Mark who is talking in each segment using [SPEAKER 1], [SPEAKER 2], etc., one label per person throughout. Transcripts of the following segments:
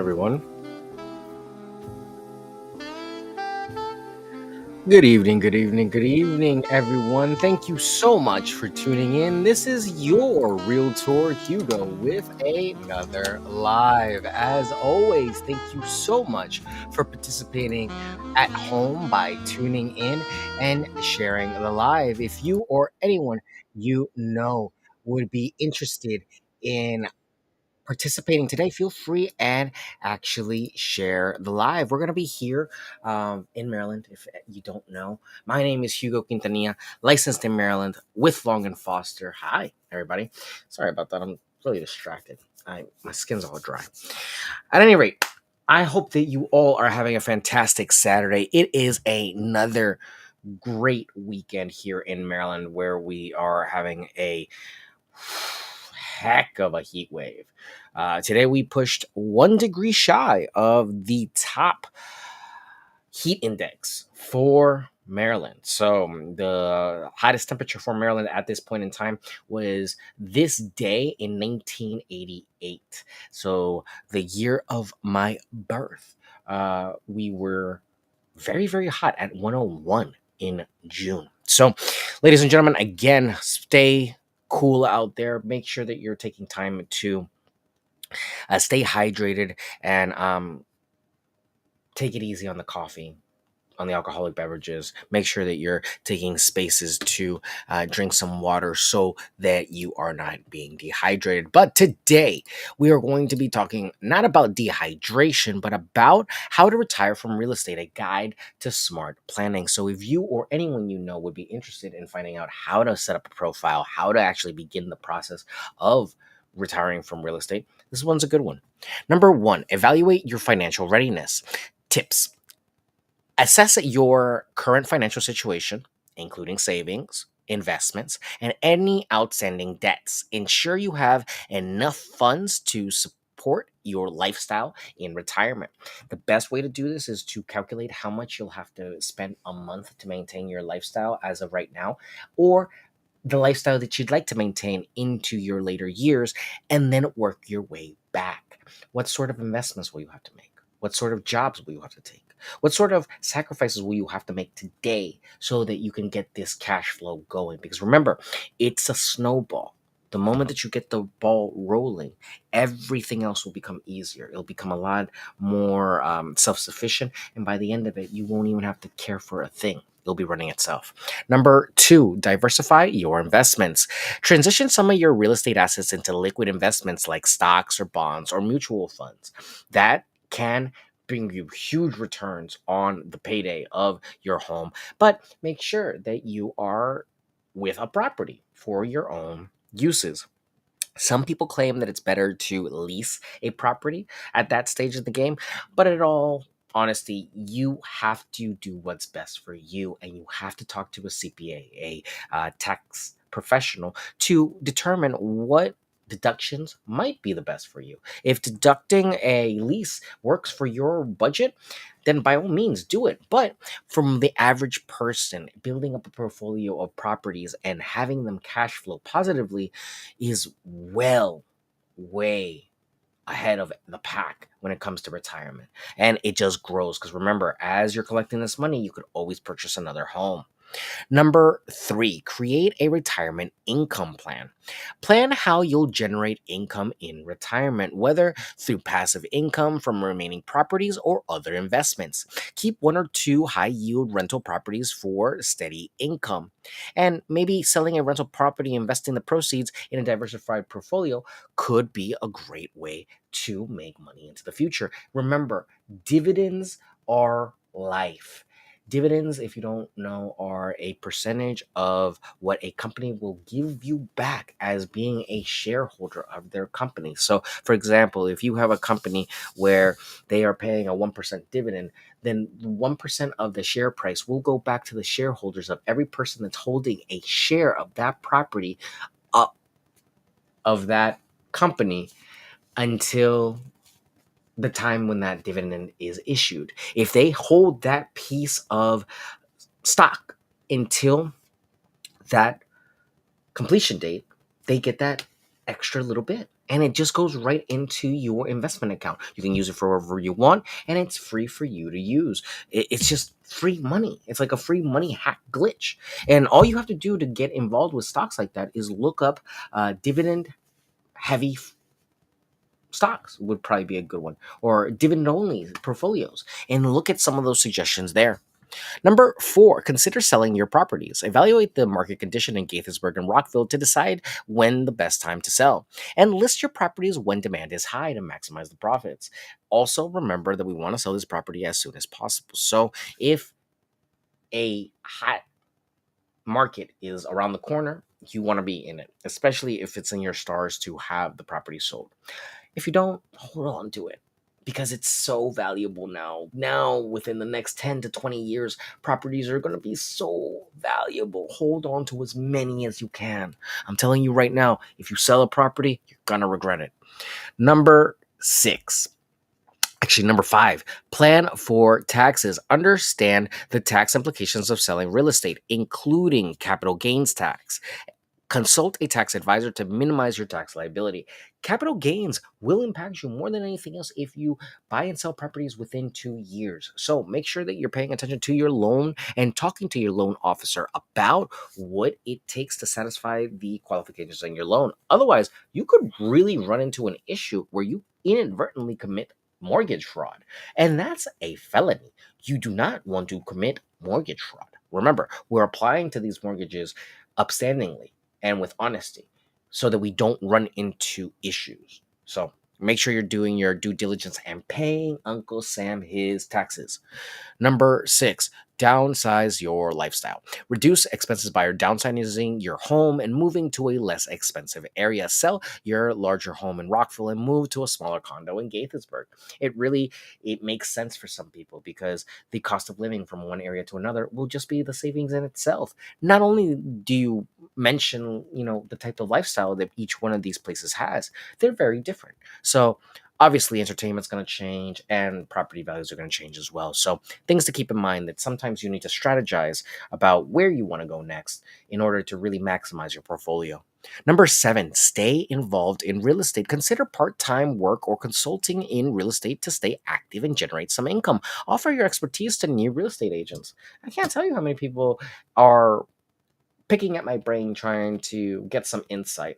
[SPEAKER 1] everyone. Good evening, everyone. Thank you so much for tuning in. This is your Realtor Hugo with another live. As always, thank you so much for participating at home by tuning in and sharing the live. If you or anyone you know would be interested in participating today, feel free and actually share the live. We're going to be here in Maryland. If you don't know, my name is Hugo Quintanilla, licensed in Maryland with Long and Foster. Hi, everybody. Sorry about that. I'm really distracted. My skin's all dry. At any rate, I hope that you all are having a fantastic Saturday. It is another great weekend here in Maryland where we are having a heck of a heat wave. Today we pushed 1 degree shy of the top heat index for Maryland. So the hottest temperature for Maryland at this point in time was this day in 1988. So the year of my birth. We were very, very hot at 101 in June. So, ladies and gentlemen, again, stay cool out there. Make sure that you're taking time to stay hydrated and take it easy on the coffee, on the alcoholic beverages. Make sure that you're taking spaces to drink some water so that you are not being dehydrated. But today we are going to be talking not about dehydration, but about how to retire from real estate, a guide to smart planning. So if you or anyone you know would be interested in finding out how to set up a profile, how to actually begin the process of retiring from real estate, this one's a good one. Number one, evaluate your financial readiness. Tips: assess your current financial situation, including savings, investments, and any outstanding debts. Ensure you have enough funds to support your lifestyle in retirement. The best way to do this is to calculate how much you'll have to spend a month to maintain your lifestyle as of right now, or the lifestyle that you'd like to maintain into your later years, and then work your way back. What sort of investments will you have to make? What sort of jobs will you have to take? What sort of sacrifices will you have to make today so that you can get this cash flow going? Because remember, it's a snowball. The moment that you get the ball rolling, everything else will become easier. It'll become a lot more self sufficient. And by the end of it, you won't even have to care for a thing. It'll be running itself. Number two, diversify your investments. Transition some of your real estate assets into liquid investments like stocks or bonds or mutual funds. That can bring you huge returns on the payday of your home, but make sure that you are with a property for your own uses. Some people claim that it's better to lease a property at that stage of the game, but in all honesty, you have to do what's best for you, and you have to talk to a CPA, a tax professional, to determine what deductions might be the best for you. If deducting a lease works for your budget, then by all means do it. But from the average person, building up a portfolio of properties and having them cash flow positively is well, way ahead of the pack when it comes to retirement. And it just grows because remember, as you're collecting this money, you could always purchase another home. Number three, create a retirement income plan. Plan how you'll generate income in retirement, whether through passive income from remaining properties or other investments. Keep one or two high yield rental properties for steady income. And maybe selling a rental property, investing the proceeds in a diversified portfolio could be a great way to make money into the future. Remember, dividends are life. Dividends, if you don't know, are a percentage of what a company will give you back as being a shareholder of their company. So, for example, if you have a company where they are paying a 1% dividend, then 1% of the share price will go back to the shareholders of every person that's holding a share of that property up of that company until the time when that dividend is issued. If they hold that piece of stock until that completion date, they get that extra little bit. and it just goes right into your investment account. You can use it for whatever you want, and it's free for you to use. It's just free money. It's like a free money hack glitch. And all you have to do to get involved with stocks like that is look up dividend heavy stocks would probably be a good one, or dividend only portfolios, and look at some of those suggestions there. Number four, consider selling your properties. Evaluate the market condition in Gaithersburg and Rockville to decide when the best time to sell. And list your properties when demand is high to maximize the profits. Also, remember that we want to sell this property as soon as possible. So, if a hot market is around the corner, you want to be in it, especially if it's in your stars to have the property sold. If you don't, hold on to it because it's so valuable now. Now, within the next 10 to 20 years, properties are going to be so valuable. Hold on to as many as you can. I'm telling you right now, if you sell a property, you're going to regret it. Number six, actually, number five, plan for taxes. Understand the tax implications of selling real estate, including capital gains tax. Consult a tax advisor to minimize your tax liability. Capital gains will impact you more than anything else if you buy and sell properties within 2 years. So make sure that you're paying attention to your loan and talking to your loan officer about what it takes to satisfy the qualifications on your loan. Otherwise, you could really run into an issue where you inadvertently commit mortgage fraud. And that's a felony. You do not want to commit mortgage fraud. Remember, we're applying to these mortgages upstandingly and with honesty so that we don't run into issues. So make sure you're doing your due diligence and paying Uncle Sam his taxes. Number six, downsize your lifestyle. Reduce expenses by downsizing your home and moving to a less expensive area. Sell your larger home in Rockville and move to a smaller condo in Gaithersburg. It makes sense for some people because the cost of living from one area to another will just be the savings in itself. Not only do you mention, the type of lifestyle that each one of these places has, they're very different. So obviously entertainment's going to change and property values are going to change as well. So things to keep in mind that sometimes you need to strategize about where you want to go next in order to really maximize your portfolio. Number seven, stay involved in real estate. Consider part time work or consulting in real estate to stay active and generate some income. Offer your expertise to new real estate agents. I can't tell you how many people are picking at my brain trying to get some insight.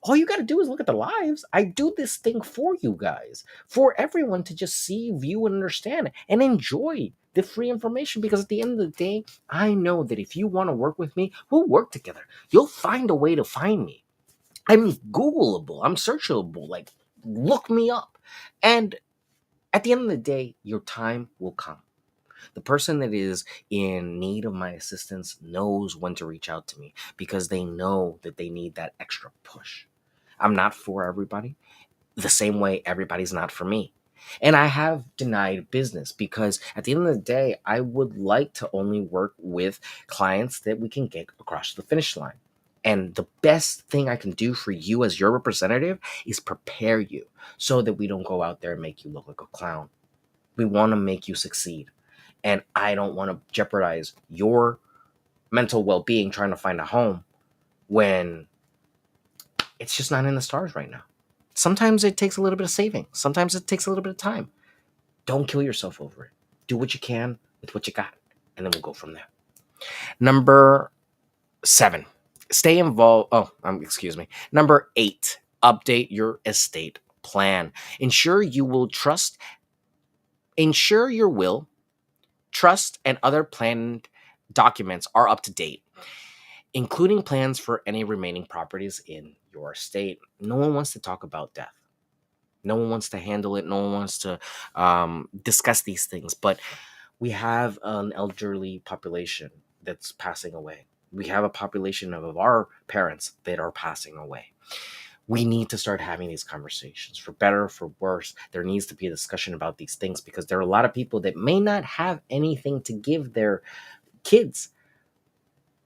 [SPEAKER 1] All you got to do is look at the lives. I do this thing for you guys, for everyone to just see, view, and understand and enjoy the free information. Because at the end of the day, I know that if you want to work with me, we'll work together. You'll find a way to find me. I'm Googleable, I'm searchable. Like, look me up. And at the end of the day, your time will come. The person that is in need of my assistance knows when to reach out to me because they know that they need that extra push. I'm not for everybody, the same way everybody's not for me. And I have denied business because at the end of the day, I would like to only work with clients that we can get across the finish line. And the best thing I can do for you as your representative is prepare you so that we don't go out there and make you look like a clown. We want to make you succeed. And I don't want to jeopardize your mental well being trying to find a home when it's just not in the stars right now. Sometimes it takes a little bit of saving, sometimes it takes a little bit of time. Don't kill yourself over it. Do what you can with what you got, and then we'll go from there. Number seven, stay involved. Excuse me. Number eight, update your estate plan. Ensure your will, trust, and other planned documents are up to date, including plans for any remaining properties in your estate. No one wants to talk about death. No one wants to handle it. No one wants to discuss these things. But we have an elderly population that's passing away. We have a population of our parents that are passing away. We need to start having these conversations. For better or for worse, there needs to be a discussion about these things because there are a lot of people that may not have anything to give their kids.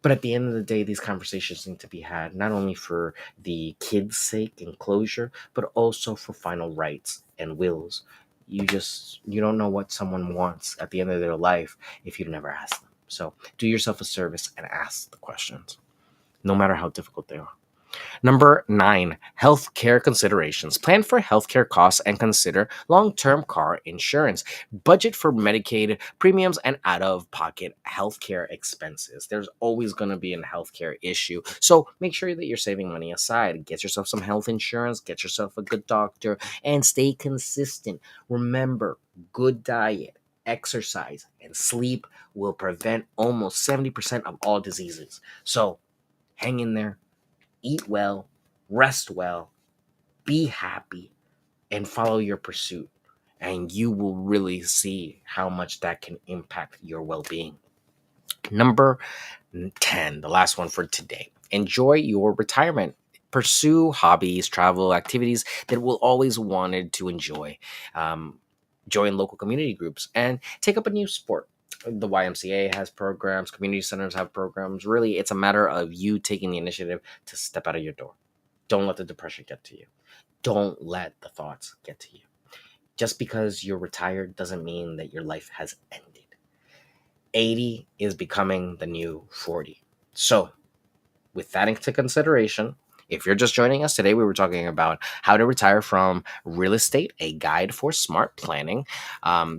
[SPEAKER 1] But at the end of the day, these conversations need to be had not only for the kids' sake and closure, but also for final rights and wills. You don't know what someone wants at the end of their life if you never ask them. So do yourself a service and ask the questions, no matter how difficult they are. Number 9, healthcare considerations. Plan for healthcare costs and consider long term car insurance. Budget for Medicaid premiums and out of pocket healthcare expenses. There's always going to be a healthcare issue. So make sure that you're saving money aside. Get yourself some health insurance, get yourself a good doctor, and stay consistent. Remember, good diet, exercise, and sleep will prevent almost 70% of all diseases. So hang in there, eat well, rest well, be happy, and follow your pursuit. And you will really see how much that can impact your well being. Number 10, the last one for today. Enjoy your retirement. Pursue hobbies, travel, activities that will always wanted to enjoy. Um, Join local community groups and take up a new sport. The YMCA has programs, community centers have programs. Really, it's a matter of you taking the initiative to step out of your door. Don't let the depression get to you. Don't let the thoughts get to you. Just because you're retired doesn't mean that your life has ended. 80 is becoming the new 40. So, with that into consideration, if you're just joining us today, we were talking about how to retire from real estate, a guide for smart planning.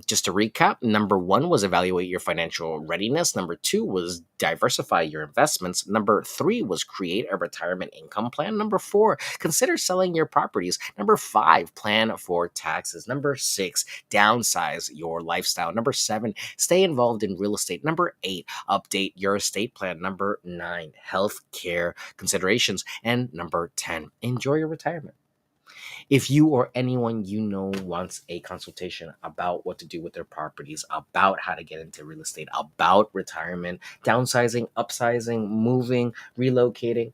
[SPEAKER 1] Just to recap, number 1 was evaluate your financial readiness. Number 2 was diversify your investments. Number 3 was create a retirement income plan. Number 4, consider selling your properties. Number 5, plan for taxes. Number 6, downsize your lifestyle. Number 7, stay involved in real estate. Number 8, update your estate plan. Number 9, health care considerations. And number 10, enjoy your retirement. If you or anyone you know wants a consultation about what to do with their properties, about how to get into real estate, about retirement, downsizing, upsizing, moving, relocating,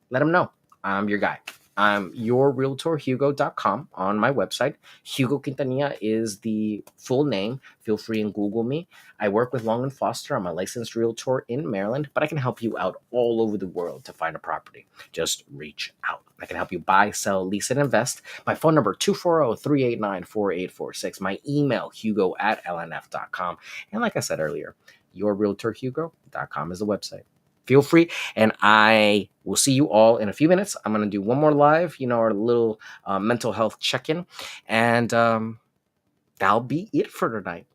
[SPEAKER 1] let them know. I'm your guy. I'm yourrealtorhugo.com on my website. Hugo Quintanilla is the full name. Feel free and Google me. I work with Long and Foster. I'm a licensed realtor in Maryland, but I can help you out all over the world to find a property. Just reach out. I can help you buy, sell, lease, and invest. My phone number, 240-389-4846. My email, hugo@lnf.com. And like I said earlier, yourrealtorhugo.com is the website. Feel free, and I will see you all in a few minutes. I'm going to do one more live, our little mental health check-in, and that'll be it for tonight.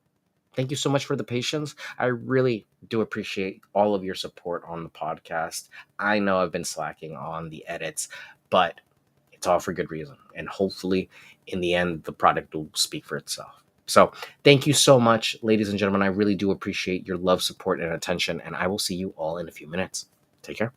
[SPEAKER 1] Thank you so much for the patience. I really do appreciate all of your support on the podcast. I know I've been slacking on the edits, but it's all for good reason. And hopefully, in the end, the product will speak for itself. So thank you so much, ladies and gentlemen. I really do appreciate your love, support, and attention. And I will see you all in a few minutes. Take care.